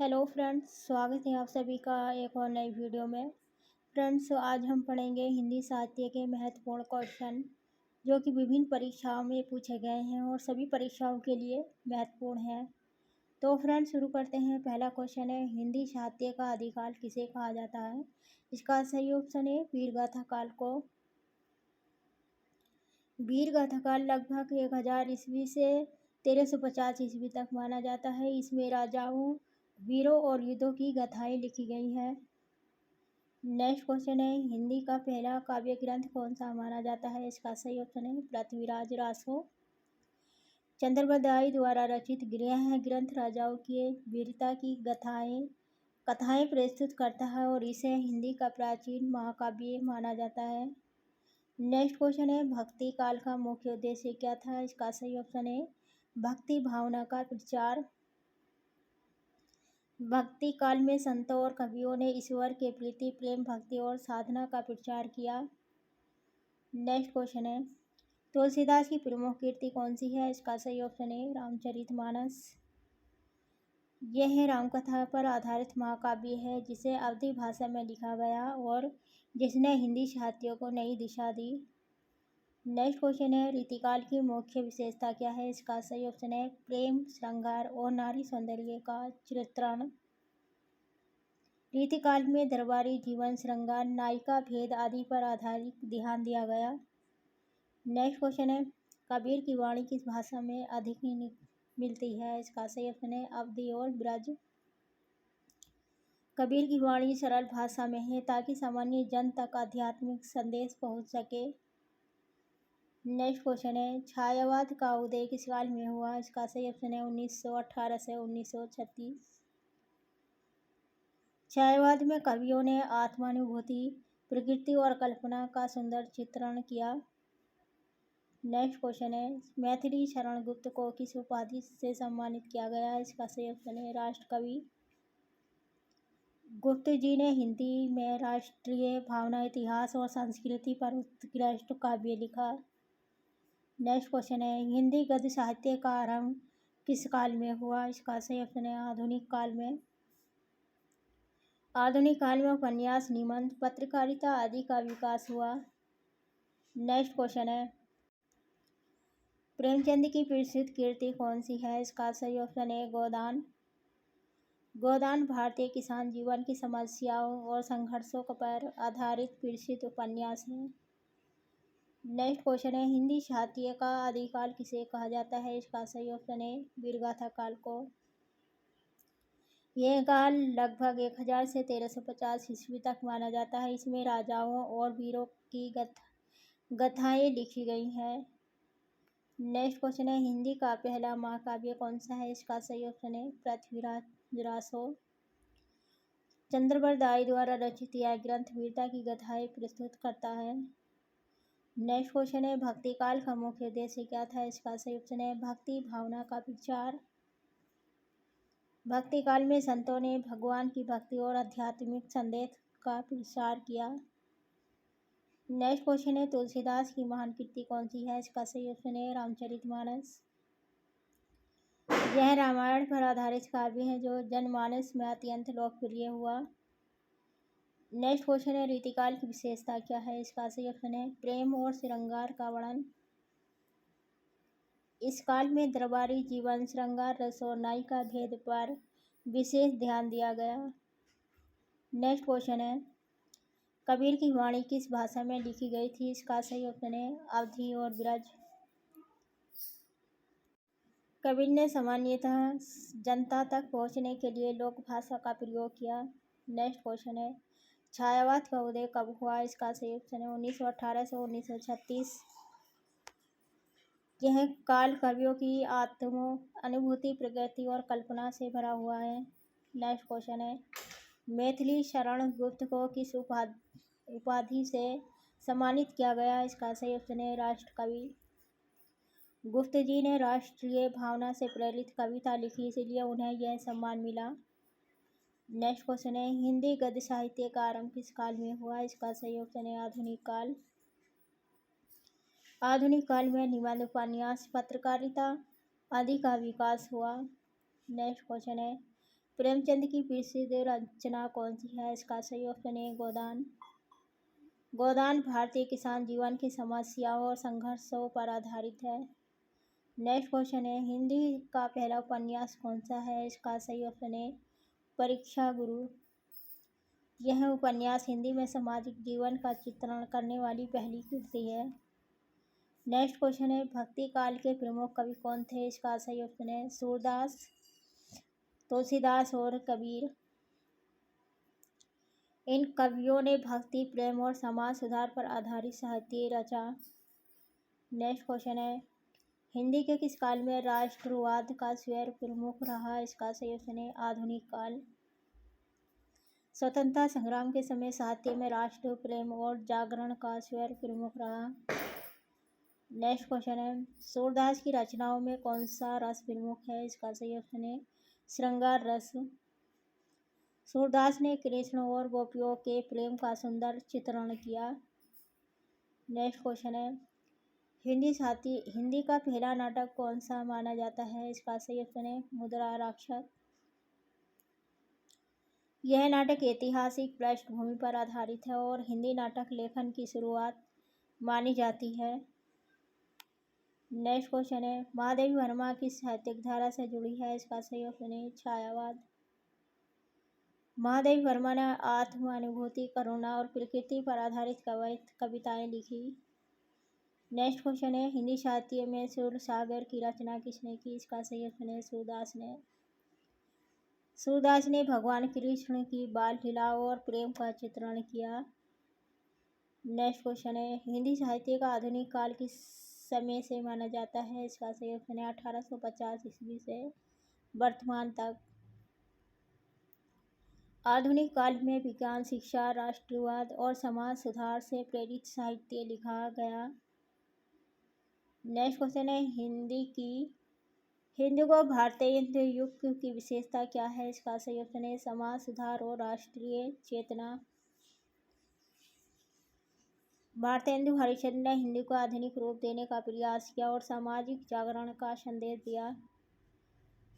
Hello friends, स्वागत है आप सभी का एक और नई वीडियो में। फ्रेंड्स, आज हम पढ़ेंगे हिंदी साहित्य के महत्वपूर्ण क्वेश्चन जो कि विभिन्न परीक्षाओं में पूछे गए हैं और सभी परीक्षाओं के लिए महत्वपूर्ण हैं। तो फ्रेंड्स, शुरू करते हैं। पहला क्वेश्चन है, हिंदी साहित्य का आदिकाल किसे कहा जाता है? इसका सही ऑप्शन है वीरगाथा काल को। वीरगाथा काल लगभग 1000 ईस्वी से 1350 ईस्वी तक माना जाता है। इसमें राजाओं, वीरों और युद्धों की गाथाएं लिखी गई हैं। नेक्स्ट क्वेश्चन है, हिंदी का पहला काव्य ग्रंथ कौन सा माना जाता है? इसका सही ऑप्शन है पृथ्वीराज रासो। चंद्रबरदाई द्वारा रचित गृह ग्रंथ राजाओं की वीरता की कथाएं प्रस्तुत करता है और इसे हिंदी का प्राचीन महाकाव्य माना जाता है। नेक्स्ट क्वेश्चन है, भक्ति काल का मुख्य उद्देश्य क्या था? इसका सही ऑप्शन है भक्ति भावना का प्रचार। भक्ति काल में संतों और कवियों ने ईश्वर के प्रति प्रेम, भक्ति और साधना का प्रचार किया। नेक्स्ट क्वेश्चन है, तुलसीदास की प्रमुख कृति कौन सी है? इसका सही ऑप्शन है रामचरितमानस। यह रामकथा पर आधारित महाकाव्य है जिसे अवधी भाषा में लिखा गया और जिसने हिंदी साहित्य को नई दिशा दी। नेक्स्ट क्वेश्चन है, रीतिकाल की मुख्य विशेषता क्या है? इसका सही ऑप्शन है प्रेम, श्रृंगार और नारी सौंदर्य का चित्रण। रीतिकाल में दरबारी जीवन, श्रृंगार, नायिका भेद आदि पर आधारित ध्यान दिया गया। नेक्स्ट क्वेश्चन है, कबीर की वाणी किस भाषा में अधिक मिलती है? इसका सही ऑप्शन है अवधी और ब्रज। कबीर की वाणी सरल भाषा में है ताकि सामान्य जन तक आध्यात्मिक संदेश पहुंच सके। नेक्स्ट क्वेश्चन है, छायावाद का उदय किस काल में हुआ? इसका सही ऑप्शन है 1918 से 1936। छायावाद में कवियों ने आत्मानुभूति, प्रकृति और कल्पना का सुंदर चित्रण किया। नेक्स्ट क्वेश्चन है, मैथिली शरण गुप्त को किस उपाधि से सम्मानित किया गया? इसका सही ऑप्शन है राष्ट्रकवि। गुप्त जी ने हिंदी में राष्ट्रीय भावना, इतिहास और संस्कृति पर उत्कृष्ट काव्य लिखा। नेक्स्ट क्वेश्चन है, हिंदी गद्य साहित्य का आरंभ किस काल में हुआ? इसका सही ऑप्शन है आधुनिक काल में। आधुनिक काल में उपन्यास, निबंध, पत्रकारिता आदि का विकास हुआ। नेक्स्ट क्वेश्चन है, प्रेमचंद की प्रसिद्ध कृति कौन सी है? इसका सही ऑप्शन है गोदान। गोदान भारतीय किसान जीवन की समस्याओं और संघर्षों पर आधारित प्रसिद्ध उपन्यास है। नेक्स्ट क्वेश्चन है, हिंदी साहित्य का आदिकाल किसे कहा जाता है? इसका सही ऑप्शन है वीरगाथा काल को। यह काल लगभग 1000 से 1350 ईस्वी तक माना जाता है। इसमें राजाओं और वीरों की गाथाएं लिखी गई हैं। नेक्स्ट क्वेश्चन है, हिंदी का पहला महाकाव्य कौन सा है? इसका सही ऑप्शन है पृथ्वीराज रासो। चंद्रबरदाई द्वारा रचित यह ग्रंथ वीरता की गाथाएं प्रस्तुत करता है। नेक्स्ट क्वेश्चन है, भक्ति काल का मुख्य उद्देश्य क्या था? इसका सही ऑप्शन है भक्ति भावना का प्रचार। भक्ति काल में संतों ने भगवान की भक्ति और आध्यात्मिक संदेश का प्रसार किया। नेक्स्ट क्वेश्चन है, तुलसीदास की महान कृति कौन सी है? इसका सही ऑप्शन है रामचरितमानस। यह रामायण पर आधारित काव्य है जो जनमानस में अत्यंत लोकप्रिय हुआ। नेक्स्ट क्वेश्चन है, रीतिकाल की विशेषता क्या है? इसका सही ऑप्शन है प्रेम और श्रृंगार का वर्णन। इस काल में दरबारी जीवन, श्रृंगार रस और नायिका भेद पर विशेष ध्यान दिया गया। नेक्स्ट क्वेश्चन है, कबीर की वाणी किस भाषा में लिखी गई थी? इसका सही ऑप्शन है अवधी और ब्रज। कबीर ने सामान्यतः जनता तक पहुंचने के लिए लोक भाषा का प्रयोग किया। नेक्स्ट क्वेश्चन है, छायावाद का उदय कब हुआ? इसका सही ऑप्शन है 1918 से 1936। यह काल कवियों की आत्म अनुभूति, प्रकृति और कल्पना से भरा हुआ है। नेक्स्ट क्वेश्चन है, मैथिली शरण गुप्त को किस उपाधि से सम्मानित किया गया? इसका सही ऑप्शन है राष्ट्रकवि। गुप्त जी ने राष्ट्रीय भावना से प्रेरित कविता लिखी, इसलिए उन्हें यह सम्मान मिला। नेक्स्ट क्वेश्चन है, हिंदी गद्य साहित्य का आरंभ किस काल में हुआ? इसका सही ऑप्शन है आधुनिक काल। आधुनिक काल में निबंध, उपन्यास, पत्रकारिता आदि का विकास हुआ। नेक्स्ट क्वेश्चन है, प्रेमचंद की प्रसिद्ध रचना कौन सी है? इसका सही ऑप्शन है गोदान। गोदान भारतीय किसान जीवन की समस्याओं और संघर्षों पर आधारित है। नेक्स्ट क्वेश्चन है, हिंदी का पहला उपन्यास कौन सा है? इसका सही ऑप्शन है परीक्षा गुरु। यह उपन्यास हिंदी में सामाजिक जीवन का चित्रण करने वाली पहली कृति है। नेक्स्ट क्वेश्चन है, भक्ति काल के प्रमुख कवि कौन थे? इसका सही ऑप्शन है सूरदास, तुलसीदास और कबीर। इन कवियों ने भक्ति, प्रेम और समाज सुधार पर आधारित साहित्य रचा। नेक्स्ट क्वेश्चन है, हिंदी के किस काल में राष्ट्रवाद का स्वर प्रमुख रहा? इसका सही ऑप्शन है आधुनिक काल। स्वतंत्रता संग्राम के समय साहित्य में राष्ट्र प्रेम और जागरण का स्वर प्रमुख रहा। नेक्स्ट क्वेश्चन है, सूरदास की रचनाओं में कौन सा रस प्रमुख है? इसका सही ऑप्शन है श्रृंगार रस। सूरदास ने कृष्ण और गोपियों के प्रेम का सुंदर चित्रण किया। नेक्स्ट क्वेश्चन है, हिंदी का पहला नाटक कौन सा माना जाता है? इसका सही ऑप्शन है मुद्रा राक्षस। यह नाटक ऐतिहासिक पृष्ठभूमि पर आधारित है और हिंदी नाटक लेखन की शुरुआत मानी जाती है। नेक्स्ट क्वेश्चन है, महादेवी वर्मा किस साहित्यिक धारा से जुड़ी है? इसका सही ऑप्शन है छायावाद। महादेवी वर्मा ने आत्मानुभूति, करुणा और प्रकृति पर आधारित कविताएं लिखी। नेक्स्ट क्वेश्चन है, हिंदी साहित्य में सुर सागर की रचना किसने की? इसका सही ऑप्शन है सूरदास ने। सूरदास ने भगवान कृष्ण की बाल लीला और प्रेम का चित्रण किया। नेक्स्ट क्वेश्चन है, हिंदी साहित्य का आधुनिक काल किस समय से माना जाता है? इसका सही ऑप्शन है 1850 ईस्वी से वर्तमान तक। आधुनिक काल में विज्ञान, शिक्षा, राष्ट्रवाद और समाज सुधार से प्रेरित साहित्य लिखा गया। नेक्स्ट क्वेश्चन है, हिंदी को भारतेंदु युग की विशेषता क्या है? इसका सही ऑप्शन है समाज सुधार और राष्ट्रीय चेतना। भारतेंदु हरिश्चंद्र ने हिंदी को आधुनिक रूप देने का प्रयास किया और सामाजिक जागरण का संदेश दिया।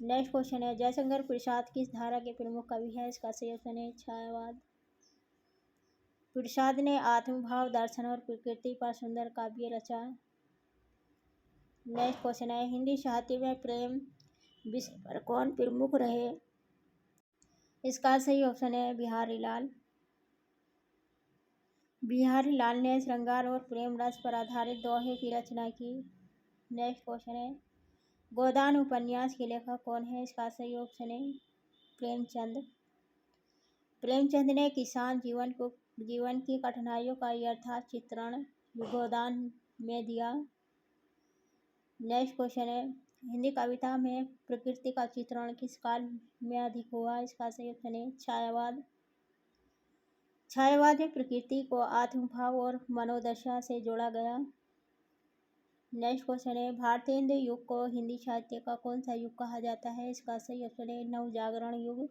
नेक्स्ट क्वेश्चन है, जयशंकर प्रसाद किस धारा के प्रमुख कवि है? इसका सही ऑप्शन है छायावाद। प्रसाद ने आत्मभाव, दर्शन और प्रकृति पर सुंदर काव्य रचा। नेक्स्ट क्वेश्चन है, हिंदी साहित्य में प्रेम विषय पर कौन प्रमुख रहे? इसका सही ऑप्शन है बिहारी लाल। बिहारी लाल ने श्रृंगार और प्रेम रस पर आधारित दोहे की रचना की। नेक्स्ट क्वेश्चन है, गोदान उपन्यास के लेखक कौन है? इसका सही ऑप्शन है प्रेमचंद। प्रेमचंद ने किसान जीवन की कठिनाइयों का यथार्थ चित्रण गोदान में दिया। नेक्स्ट क्वेश्चन है, हिंदी कविता में प्रकृति का चित्रण किस काल में अधिक हुआ? इसका सही ऑप्शन है छायावाद। छायावाद में प्रकृति को आत्मभाव और मनोदशा से जोड़ा गया। नेक्स्ट क्वेश्चन है, भारतेंदु युग को हिंदी साहित्य का कौन सा युग कहा जाता है? इसका सही ऑप्शन है नवजागरण युग।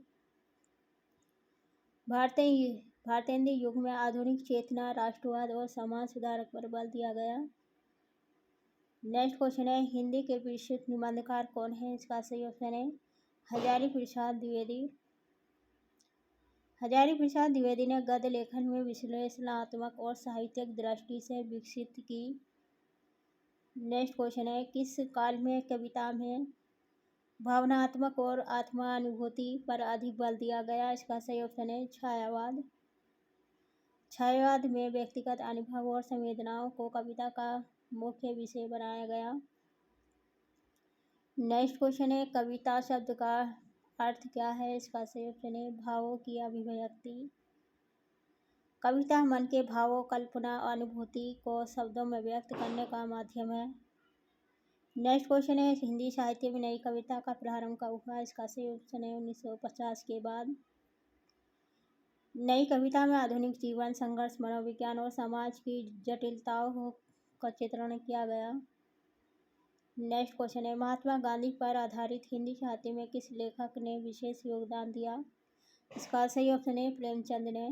भारतेंदु युग में आधुनिक चेतना, राष्ट्रवाद और समाज सुधार पर बल दिया गया। नेक्स्ट क्वेश्चन है, हिंदी के प्रसिद्ध निबंधकार कौन है? इसका सही ऑप्शन है हजारी प्रसाद द्विवेदी। हजारी प्रसाद द्विवेदी ने गद्य लेखन में विश्लेषणात्मक और साहित्यिक दृष्टि से विकसित की। नेक्स्ट क्वेश्चन है, किस काल में कविता में भावनात्मक और आत्मानुभूति पर अधिक बल दिया गया? इसका सही ऑप्शन है छायावाद। छायावाद में व्यक्तिगत अनुभव और संवेदनाओं को कविता का मुख्य विषय बनाया गया। नेक्स्ट क्वेश्चन है, कविता शब्द का अर्थ क्या है? इसका सही ऑप्शन है भावों की अभिव्यक्ति। कविता मन के भावों, कल्पना, अनुभूति को शब्दों में व्यक्त करने का माध्यम है। नेक्स्ट क्वेश्चन है, हिंदी साहित्य में नई कविता का प्रारंभ कब हुआ? इसका सही ऑप्शन है 1950 के बाद। नई कविता में आधुनिक जीवन, संघर्ष, मनोविज्ञान और समाज की जटिलताओं का चित्रण किया गया। नेक्स्ट क्वेश्चन है, महात्मा गांधी पर आधारित हिंदी साहित्य में किस लेखक ने विशेष योगदान दिया? इसका सही ऑप्शन है प्रेमचंद ने।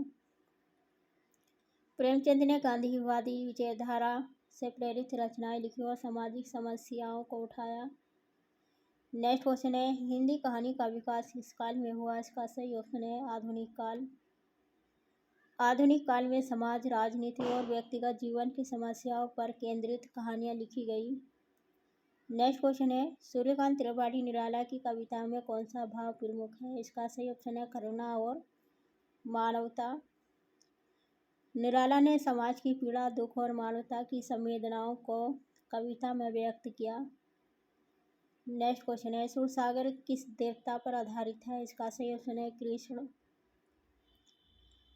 प्रेमचंद ने गांधीवादी विचारधारा से प्रेरित रचनाएं लिखी और सामाजिक समस्याओं को उठाया। नेक्स्ट क्वेश्चन है हिंदी कहानी का विकास किस काल में हुआ? इसका सही ऑप्शन है आधुनिक काल। आधुनिक काल में समाज, राजनीति और व्यक्तिगत जीवन की समस्याओं पर केंद्रित कहानियाँ लिखी गई। नेक्स्ट क्वेश्चन है सूर्यकांत त्रिपाठी निराला की कविता में कौन सा भाव प्रमुख है? इसका सही ऑप्शन है करुणा और मानवता। निराला ने समाज की पीड़ा, दुख और मानवता की संवेदनाओं को कविता में व्यक्त किया। नेक्स्ट क्वेश्चन है सूरसागर किस देवता पर आधारित है? इसका सही ऑप्शन है कृष्ण।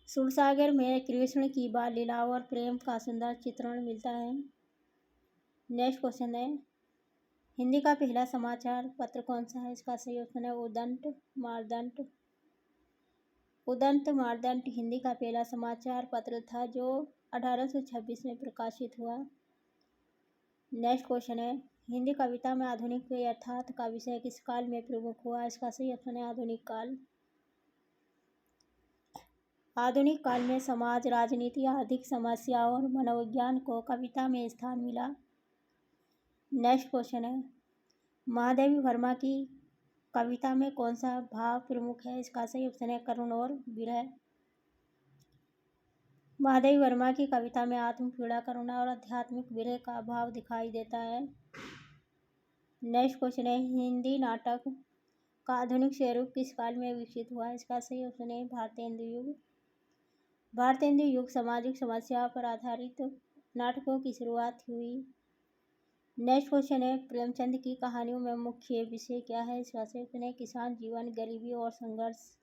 सूरसागर में कृष्ण की बाल लीला और प्रेम का सुंदर चित्रण मिलता है। नेक्स्ट क्वेश्चन है हिंदी का पहला समाचार पत्र कौन सा है? इसका सही ऑप्शन है उदंत मार्दंड। उदंत मार्दंड हिंदी का पहला समाचार पत्र था जो 1826 में प्रकाशित हुआ। नेक्स्ट क्वेश्चन है हिंदी कविता में आधुनिक व यथार्थ का विषय किस काल में प्रमुख हुआ? इसका सही ऑप्शन है आधुनिक काल। आधुनिक काल में समाज, राजनीति, आर्थिक समस्याओं और मनोविज्ञान को कविता में स्थान मिला। नेक्स्ट क्वेश्चन है महादेवी वर्मा की कविता में कौन सा भाव प्रमुख है? इसका सही ऑप्शन है करुण और विरह। महादेवी वर्मा की कविता में आत्म पीड़ा, करुणा और आध्यात्मिक विरह का भाव दिखाई देता है। नेक्स्ट क्वेश्चन है हिंदी नाटक का आधुनिक स्वरूप किस काल में विकसित हुआ? इसका सही ऑप्शन है भारतेंदु युग। भारतेंदु युग सामाजिक समस्याओं पर आधारित नाटकों की शुरुआत हुई। नेक्स्ट क्वेश्चन है प्रेमचंद की कहानियों में मुख्य विषय क्या है? इसका सही ऑप्शन है किसान जीवन, गरीबी और संघर्ष।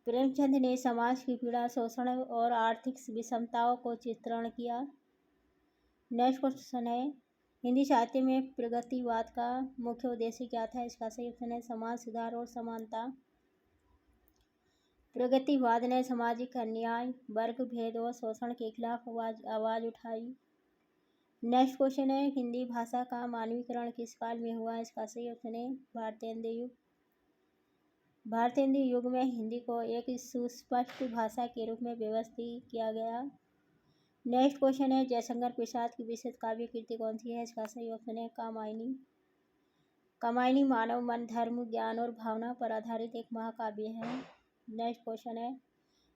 प्रेमचंद ने समाज की पीड़ा, शोषण और आर्थिक विषमताओं को चित्रण किया। नेक्स्ट क्वेश्चन है हिंदी साहित्य में प्रगतिवाद का मुख्य उद्देश्य क्या था? इसका सही ऑप्शन है समाज सुधार और समानता। प्रगतिवाद ने सामाजिक अन्याय, वर्ग भेद और शोषण के खिलाफ आवाज उठाई। नेक्स्ट क्वेश्चन है हिंदी भाषा का मानवीकरण किस काल में हुआ? इसका सही ऑप्शन है भारतेंदु युग। भारतेंदु युग में हिंदी को एक सुस्पष्ट भाषा के रूप में व्यवस्थित किया गया। नेक्स्ट क्वेश्चन है जयशंकर प्रसाद की विशेष काव्य कृति कौन सी है? इसका सही ऑप्शन है कामायनी। कामायनी मानव मन, धर्म, ज्ञान और भावना पर आधारित एक महाकाव्य है। नेक्स्ट क्वेश्चन है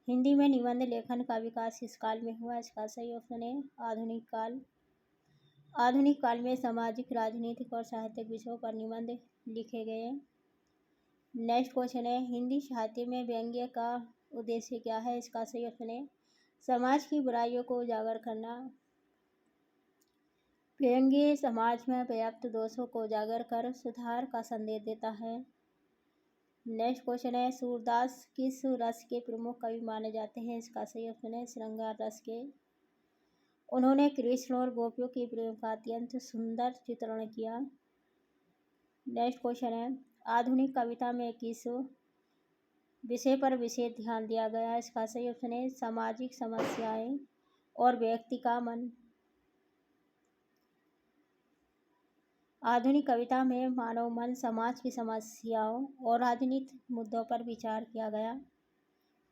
हिंदी में निबंध लेखन का विकास किस काल में हुआ? इसका सही ऑप्शन है आधुनिक काल। आधुनिक काल में सामाजिक, राजनीतिक और साहित्यिक विषयों पर निबंध लिखे गए। नेक्स्ट क्वेश्चन है हिंदी साहित्य में व्यंग्य का उद्देश्य क्या है? इसका सही ऑप्शन है समाज की बुराइयों को उजागर करना। व्यंग्य समाज में व्याप्त दोषों को उजागर कर सुधार का संदेश देता है। नेक्स्ट क्वेश्चन है सूरदास किस रस के प्रमुख कवि माने जाते हैं? इसका सही ऑप्शन है श्रृंगार रस के। उन्होंने कृष्ण और गोपियों के प्रेम का अत्यंत सुंदर चित्रण किया। नेक्स्ट क्वेश्चन है आधुनिक कविता में किस विषय पर विशेष ध्यान दिया गया? इसका सही ऑप्शन है सामाजिक समस्याएं और व्यक्ति का मन। आधुनिक कविता में मानव मन, समाज की समस्याओं और राजनीतिक मुद्दों पर विचार किया गया।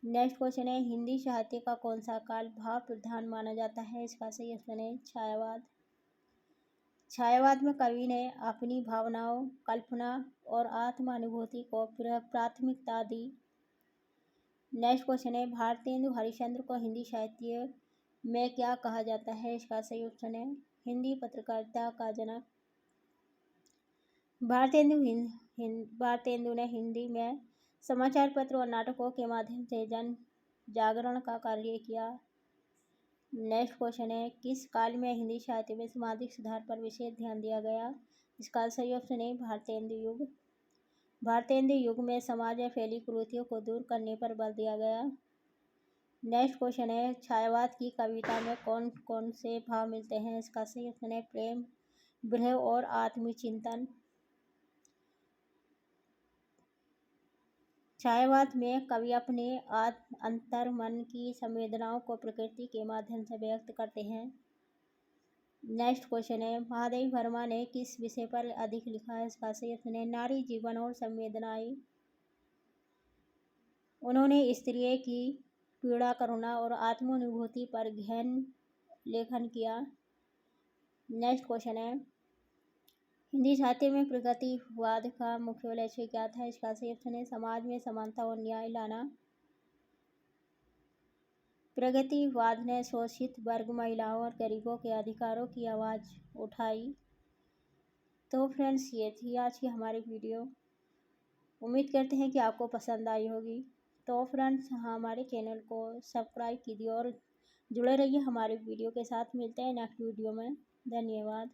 नेक्स्ट क्वेश्चन है हिंदी साहित्य का कौन सा काल भाव प्रधान माना जाता है? इसका सही ऑप्शन है छायावाद। छायावाद में कवि ने अपनी भावनाओं, कल्पना और आत्मानुभूति को प्राथमिकता दी। नेक्स्ट क्वेश्चन है भारतेंदु हरिश्चंद्र को हिंदी साहित्य में क्या कहा जाता है? इसका सही ऑप्शन है हिंदी पत्रकारिता का जनक। भारतेंदु ने हिंदी में समाचार पत्र और नाटकों के माध्यम से जन जागरण का कार्य किया। नेक्स्ट क्वेश्चन है किस काल में हिंदी साहित्य में सामाजिक सुधार पर विशेष ध्यान दिया गया? इसका सही ऑप्शन है भारतेंदु युग। भारतेंदु युग में समाज में फैली कुरीतियों को दूर करने पर बल दिया गया। नेक्स्ट क्वेश्चन है छायावाद की कविता में कौन कौन से भाव मिलते हैं? इसका सही ऑप्शन है प्रेम, विरह और आत्मचिंतन। छायावाद में कवि अपने अंतर मन की संवेदनाओं को प्रकृति के माध्यम से व्यक्त करते हैं। नेक्स्ट क्वेश्चन है महादेवी वर्मा ने किस विषय पर अधिक लिखा है? इसका सही ऑप्शन है नारी जीवन और संवेदनाएं। उन्होंने स्त्रियों की पीड़ा, करुणा और आत्मानुभूति पर गहन लेखन किया। नेक्स्ट क्वेश्चन है हिंदी साहित्य में प्रगतिवाद का मुख्य लक्ष्य क्या था? इसका सही ऑप्शन है समाज में समानता और न्याय लाना। प्रगतिवाद ने शोषित वर्ग, महिलाओं और गरीबों के अधिकारों की आवाज़ उठाई। तो फ्रेंड्स, ये थी आज की हमारी वीडियो। उम्मीद करते हैं कि आपको पसंद आई होगी। तो फ्रेंड्स, हमारे चैनल को सब्सक्राइब कीजिए और जुड़े रहिए हमारे वीडियो के साथ। मिलते हैं नेक्स्ट वीडियो में। धन्यवाद।